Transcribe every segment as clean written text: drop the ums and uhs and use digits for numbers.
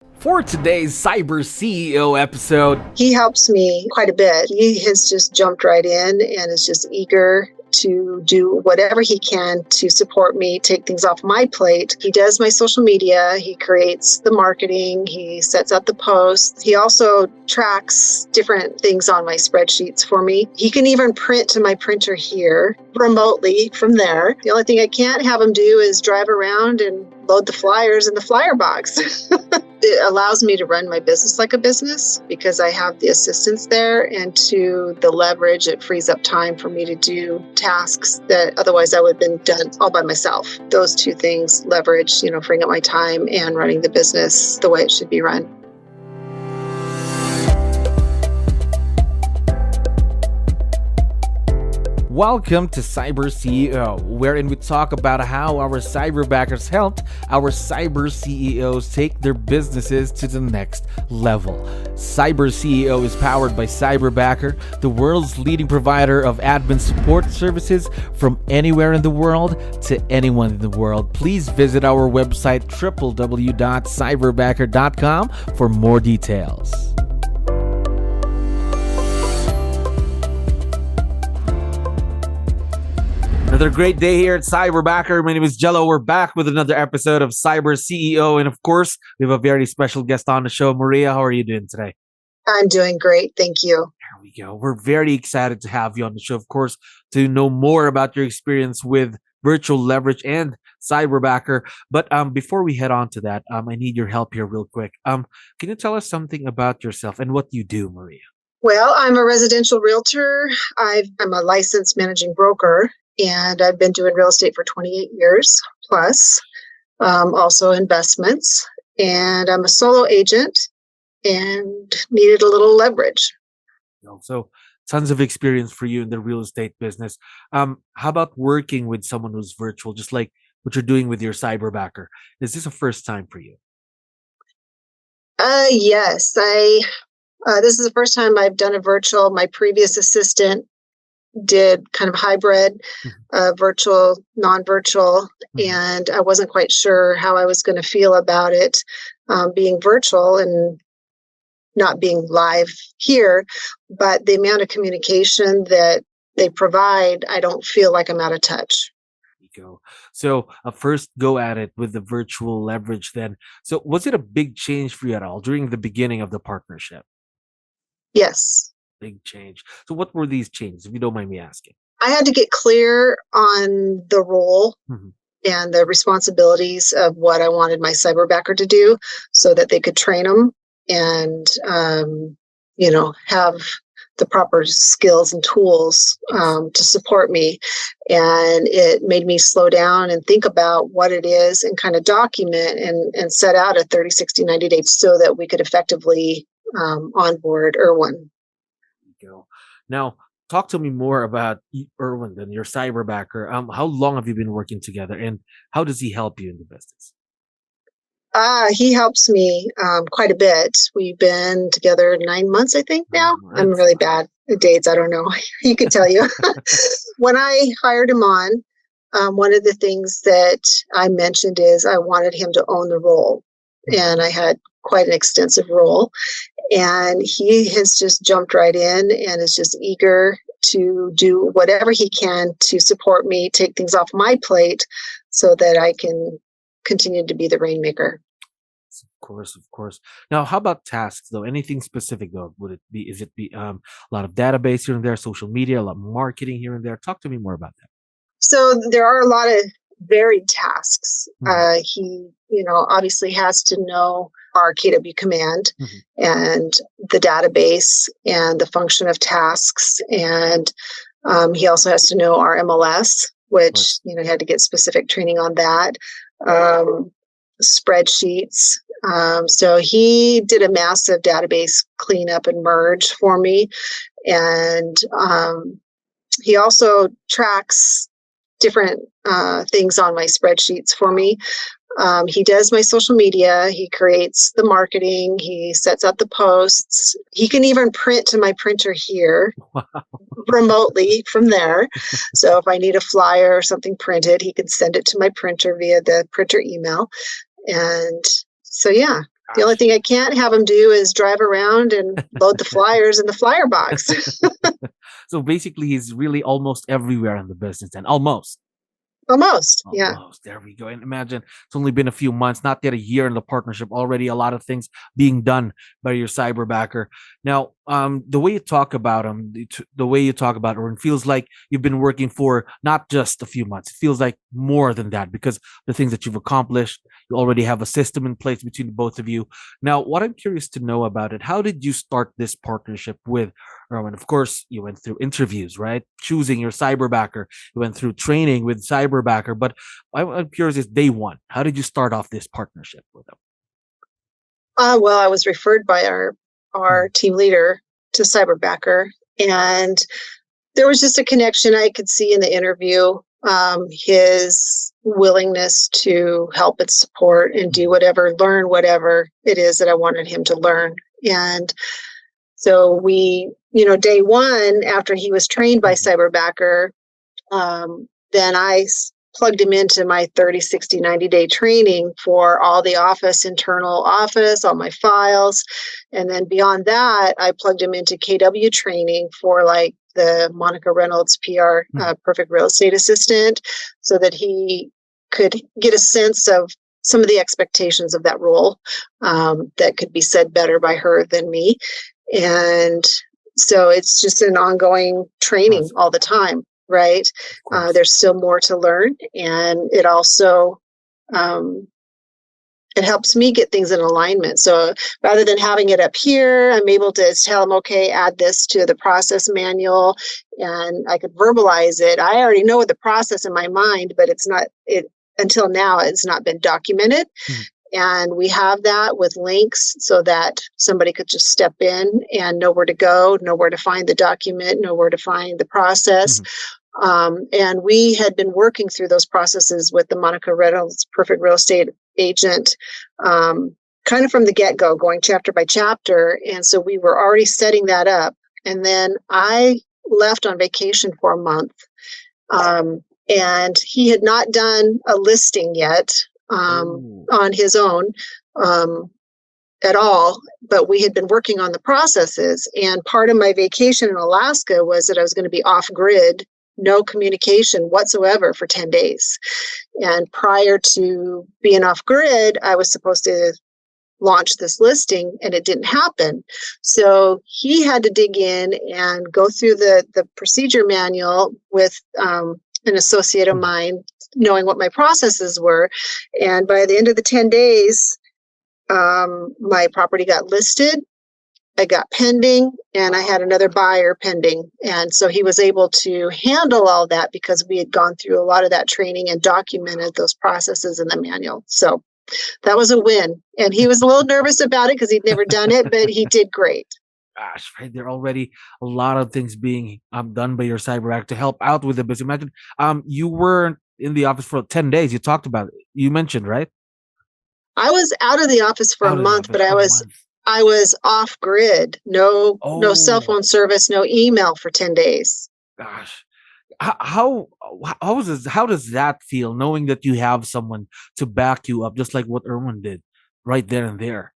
For today's Cyber CEO episode, he helps me quite a bit. He has just jumped right in and is just eager to do whatever he can to support me, take things off my plate. He does my social media. He creates the marketing. He sets out the posts. He also tracks different things on my spreadsheets for me. He can even print to my printer here remotely from there. The only thing I can't have him do is drive around and load the flyers in the flyer box. It allows me to run my business like a business because I have the assistance there, and to the leverage, it frees up time for me to do tasks that otherwise I would have been done all by myself. Those two things leverage, freeing up my time and running the business the way it should be run. welcome to Cyber CEO, wherein we talk about how our cyberbackers helped our cyber CEOs take their businesses to the next level. Cyber CEO is powered by Cyberbacker, the world's leading provider of admin support services from anywhere in the world to anyone in the world. Please visit our website www.cyberbacker.com for more details. Another great day here at Cyberbacker. My name is Jello. We're back with another episode of Cyber CEO. And of course, we have a very special guest on the show. Maria, how are you doing today? I'm doing great. Thank you. There we go. We're very excited to have you on the show, of course, to know more about your experience with virtual leverage and Cyberbacker. But before we head on to that, I need your help here real quick. Can you tell us something about yourself and what you do, Maria? Well, I'm a residential realtor. I'm a licensed managing broker. And I've been doing real estate for 28 years plus, also investments. And I'm a solo agent and needed a little leverage. So tons of experience for you in the real estate business. How about working with someone who's virtual, just like what you're doing with your Cyberbacker? Is this a first time for you? Yes. This is the first time I've done a virtual. My previous assistant did kind of hybrid, virtual, non-virtual, and I wasn't quite sure how I was going to feel about it being virtual and not being live here. But the amount of communication that they provide, I don't feel like I'm out of touch. Go. So first go at it with the virtual leverage then. So was it a big change for you at all during the beginning of the partnership? Yes. Big change. So what were these changes, if you don't mind me asking? I had to get clear on the role and the responsibilities of what I wanted my cyberbacker to do so that they could train them and, have the proper skills and tools to support me. And it made me slow down and think about what it is and kind of document and set out a 30, 60, 90 days so that we could effectively onboard Erwin. Go. Now, talk to me more about Erwin and your cyberbacker. How long have you been working together, and how does he help you in the business? He helps me quite a bit. We've been together 9 months, I think now. I'm really bad at dates. I don't know. He could tell you. When I hired him on, one of the things that I mentioned is I wanted him to own the role, and I had quite an extensive role. And he has just jumped right in and is just eager to do whatever he can to support me, take things off my plate so that I can continue to be the rainmaker. Of course. Now, how about tasks though? Anything specific though? Is it a lot of database here and there, social media, a lot of marketing here and there? Talk to me more about that. So there are a lot of varied tasks. He, obviously has to know our KW command and the database and the function of tasks. And he also has to know our MLS, which, he had to get specific training on that. Spreadsheets. So he did a massive database cleanup and merge for me. And he also tracks different things on my spreadsheets for me. He does my social media. He creates the marketing. He sets out the posts. He can even print to my printer here remotely from there. So if I need a flyer or something printed, he can send it to my printer via the printer email. And so, yeah. The only thing I can't have him do is drive around and load the flyers in the flyer box. So basically, he's really almost everywhere in the business, and almost. Almost, yeah. Almost. There we go. And imagine it's only been a few months, not yet a year in the partnership. Already a lot of things being done by your cyberbacker. Now, the way you talk about him, the way you talk about it, it feels like you've been working for not just a few months. It feels like more than that because the things that you've accomplished, you already have a system in place between the both of you. Now, what I'm curious to know about it, how did you start this partnership with Erwin? Of course, you went through interviews, right? Choosing your cyberbacker. You went through training with cyberbacker. But I'm curious, is day one, how did you start off this partnership with them? Well, I was referred by our team leader to cyberbacker, and there was just a connection I could see in the interview. His willingness to help and support and do whatever, learn whatever it is that I wanted him to learn. And so we, day one, after he was trained by cyberbacker, then I plugged him into my 30, 60, 90-day training for all the internal office, all my files. And then beyond that, I plugged him into KW training for like the Monica Reynolds PR Perfect Real Estate Assistant, so that he could get a sense of some of the expectations of that role that could be said better by her than me. And so it's just an ongoing training all the time. Right. There's still more to learn. And it also, it helps me get things in alignment. So rather than having it up here, I'm able to tell them, okay, add this to the process manual, and I could verbalize it. I already know the process in my mind, but until now, it's not been documented. And we have that with links so that somebody could just step in and know where to go, know where to find the document, know where to find the process. And we had been working through those processes with the Monica Reynolds Perfect Real Estate Agent kind of from the get-go, going chapter by chapter. And so we were already setting that up. And then I left on vacation for a month. And he had not done a listing yet on his own at all, but we had been working on the processes. And part of my vacation in Alaska was that I was going to be off-grid, no communication whatsoever for 10 days. And prior to being off-grid, I was supposed to launch this listing, and it didn't happen. So he had to dig in and go through the procedure manual with an associate of mine, knowing what my processes were. And by the end of the 10 days, my property got listed, I got pending, and I had another buyer pending. And so he was able to handle all that because we had gone through a lot of that training and documented those processes in the manual. So that was a win. And he was a little nervous about it because he'd never done it, but he did great. Gosh, right. There are already a lot of things being done by your cyberbacker to help out with the business. Imagine you weren't in the office for 10 days. You talked about it. You mentioned, right? I was out of the office for a month, but I was off grid. No cell phone service, no email for 10 days. Gosh. How does that feel, knowing that you have someone to back you up, just like what Erwin did right there and there?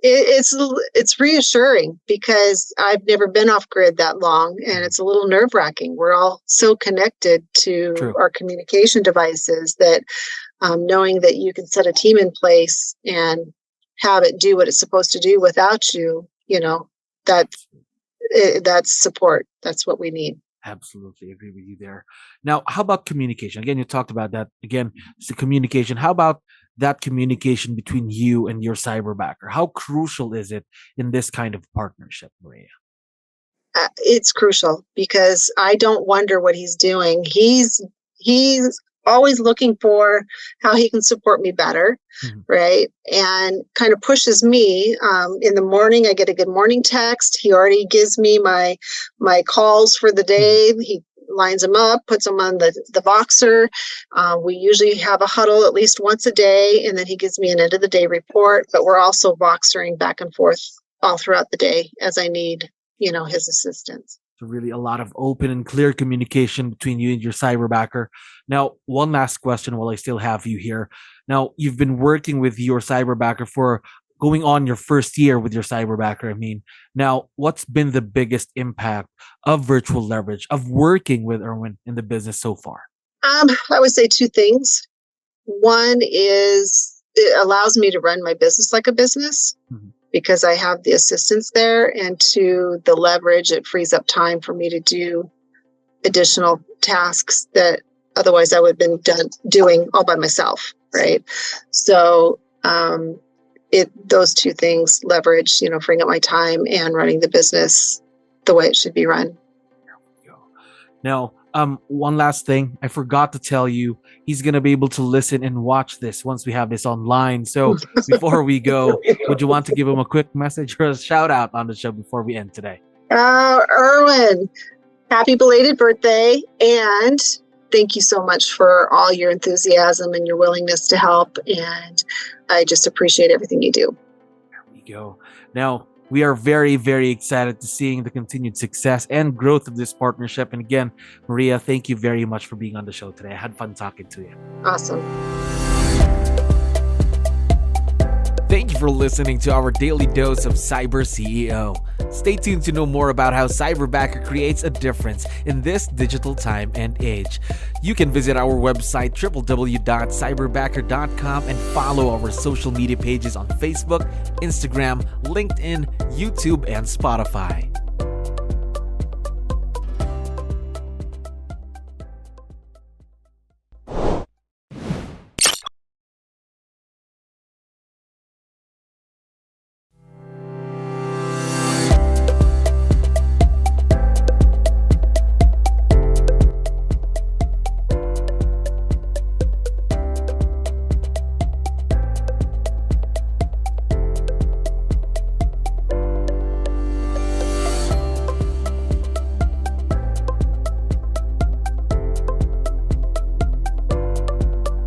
It's reassuring because I've never been off grid that long, and it's a little nerve-wracking. We're all so connected to our communication devices that knowing that you can set a team in place and have it do what it's supposed to do without you, that's support. That's what we need. Absolutely agree with you there. Now, how about communication? Again, you talked about that. Again, it's the communication. How about that communication between you and your cyberbacker? How crucial is it in this kind of partnership, Maria? It's crucial because I don't wonder what he's doing. He's always looking for how he can support me better, right? And kind of pushes me. In the morning, I get a good morning text. He already gives me my calls for the day. He lines them up, puts them on the Voxer. We usually have a huddle at least once a day, and then he gives me an end of the day report. But we're also Voxering back and forth all throughout the day as I need, his assistance. So really a lot of open and clear communication between you and your cyberbacker. Now, one last question while I still have you here. Now, you've been working with your cyberbacker for going on your first year with your Cyberbacker. I mean, now what's been the biggest impact of virtual leverage, of working with Erwin in the business so far? I would say two things. One is it allows me to run my business like a business because I have the assistance there, and two, the leverage, it frees up time for me to do additional tasks that otherwise I would have been doing all by myself, right? So those two things, leverage, freeing up my time and running the business the way it should be run. Now, one last thing, I forgot to tell you, he's going to be able to listen and watch this once we have this online. So before we go, would you want to give him a quick message or a shout out on the show before we end today? Erwin, happy belated birthday. And thank you so much for all your enthusiasm and your willingness to help. And I just appreciate everything you do. There we go. Now, we are very, very excited to seeing the continued success and growth of this partnership. And again, Maria, thank you very much for being on the show today. I had fun talking to you. Awesome. Thank you for listening to our daily dose of CyberCEO. Stay tuned to know more about how Cyberbacker creates a difference in this digital time and age. You can visit our website www.cyberbacker.com and follow our social media pages on Facebook, Instagram, LinkedIn, YouTube, and Spotify.